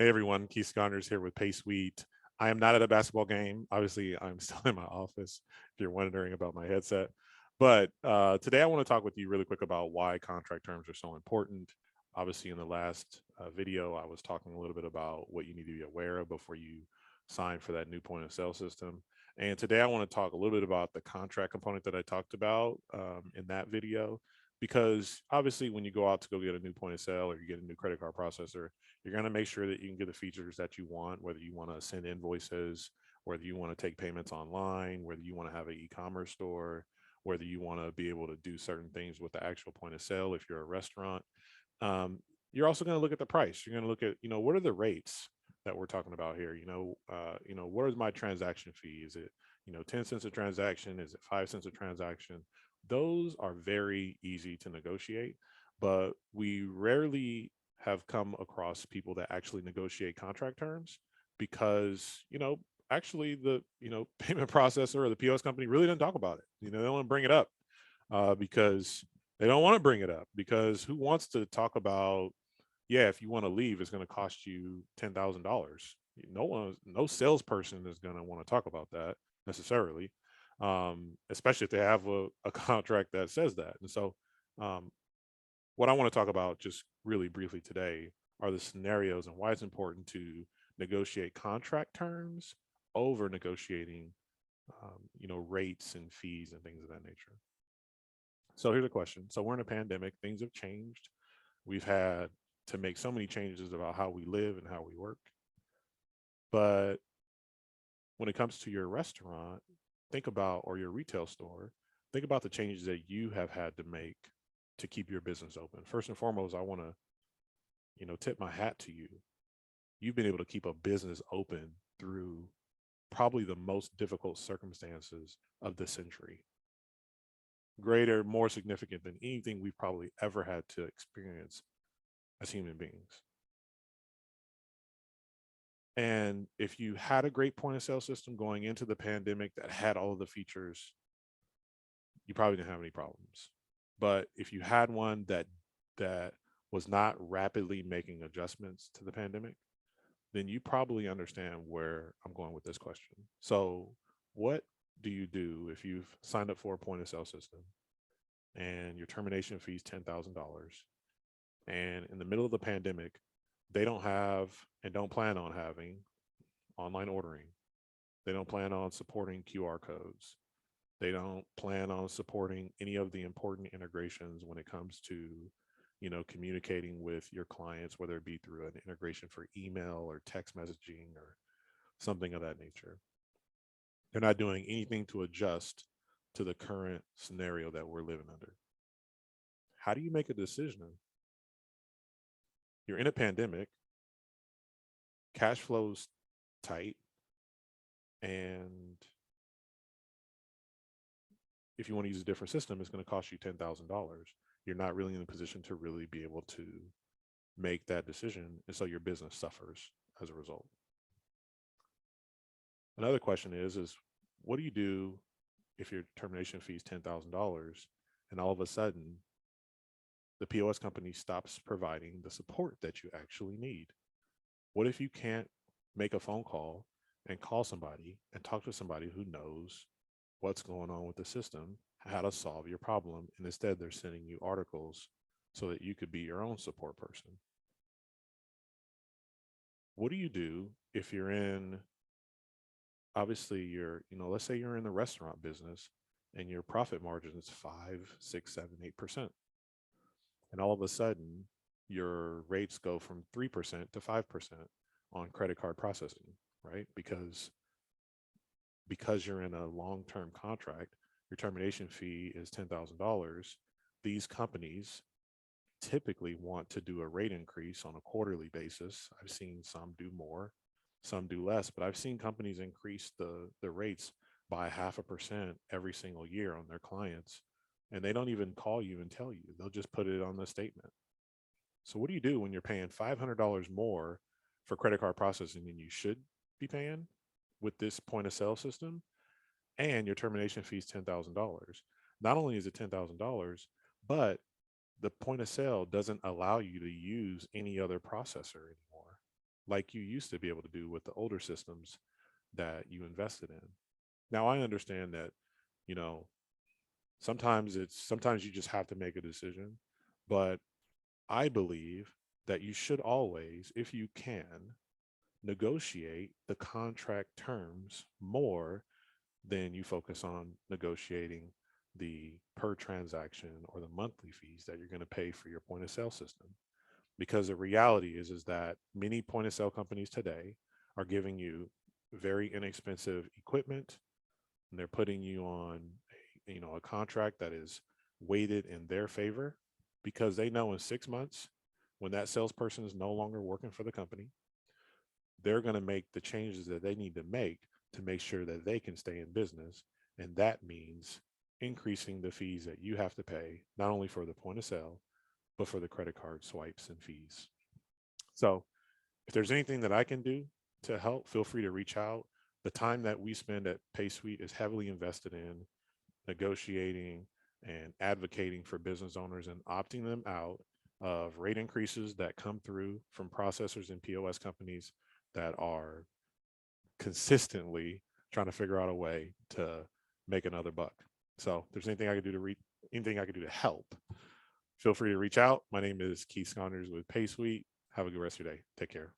Hey everyone, Keith Sconnors here with PaySuite. I am not at a basketball game. Obviously, I'm still in my office if you're wondering about my headset. But today I want to talk with you really quick about why contract terms are so important. Obviously, in the last video, I was talking a little bit about what you need to be aware of before you sign for that new point of sale system. And today I want to talk a little bit about the contract component that I talked about in that video. Because obviously, when you go out to go get a new point of sale or you get a new credit card processor, you're going to make sure that you can get the features that you want, whether you want to send invoices, whether you want to take payments online, whether you want to have an e-commerce store, whether you want to be able to do certain things with the actual point of sale if you're a restaurant. um, you're also going to look at the price. You're going to look at, what are the rates that we're talking about here? What is my transaction fee? Is it, 10 cents a transaction? Is it 5 cents a transaction? Those are very easy to negotiate, but we rarely have come across people that actually negotiate contract terms because, actually the, payment processor or the POS company really doesn't talk about it. They don't want to bring it up because they don't want to bring it up because who wants to talk about, yeah, if you want to leave, it's going to cost you $10,000. No salesperson is going to want to talk about that necessarily, especially if they have a contract that says that. And so, um, what I want to talk about just really briefly today are the scenarios and why it's important to negotiate contract terms over negotiating, rates and fees and things of that nature. So here's a question. So we're in a pandemic, things have changed. We've had to make so many changes about how we live and how we work. But when it comes to your restaurant, think about, or your retail store, think about the changes that you have had to make to keep your business open. First and foremost, I want to, tip my hat to you. You've been able to keep a business open through probably the most difficult circumstances of the century. Greater, more significant than anything we've probably ever had to experience as human beings. And if you had a great point of sale system going into the pandemic that had all of the features, you probably didn't have any problems. But if you had one that was not rapidly making adjustments to the pandemic, then you probably understand where I'm going with this question. So, what do you do if you've signed up for a point of sale system and your termination fee is $10,000, and in the middle of the pandemic, they don't have and don't plan on having online ordering. They don't plan on supporting QR codes. They don't plan on supporting any of the important integrations when it comes to, communicating with your clients, whether it be through an integration for email or text messaging or something of that nature. They're not doing anything to adjust to the current scenario that we're living under. How do you make a decision? You're in a pandemic, cash flow's tight, and if you want to use a different system, it's going to cost you $10,000. You're not really in a position to really be able to make that decision. And so your business suffers as a result. Another question is what do you do if your termination fee is $10,000 and all of a sudden the POS company stops providing the support that you actually need? What if you can't make a phone call and call somebody and talk to somebody who knows what's going on with the system, how to solve your problem, and instead they're sending you articles so that you could be your own support person? What do you do if you're in, obviously let's say you're in the restaurant business and your profit margin is 5, 6, 7, 8%, and all of a sudden your rates go from 3% to 5% on credit card processing, right? Because you're in a long-term contract, your termination fee is $10,000. These companies typically want to do a rate increase on a quarterly basis. I've seen some do more, some do less, but I've seen companies increase the rates by 0.5% every single year on their clients. And they don't even call you and tell you. They'll just put it on the statement. So what do you do when you're paying $500 more for credit card processing than you should be paying with this point of sale system, and your termination fee is $10,000? Not only is it $10,000, but the point of sale doesn't allow you to use any other processor anymore. like you used to be able to do with the older systems that you invested in. Now, I understand that, you know, sometimes you just have to make a decision, but I believe that you should always, if you can, negotiate the contract terms more than you focus on negotiating the per transaction or the monthly fees that you're going to pay for your point of sale system. Because the reality is that many point of sale companies today are giving you very inexpensive equipment, and they're putting you on a contract that is weighted in their favor, because they know in 6 months, when that salesperson is no longer working for the company, they're going to make the changes that they need to make sure that they can stay in business. And that means increasing the fees that you have to pay, not only for the point of sale, but for the credit card swipes and fees. So if there's anything that I can do to help, feel free to reach out. The time that we spend at PaySuite is heavily invested in negotiating and advocating for business owners and opting them out of rate increases that come through from processors and POS companies that are consistently trying to figure out a way to make another buck. So if there's anything I could do anything I could do to help, feel free to reach out. My name is Keith Saunders with PaySuite. Have a good rest of your day. Take care.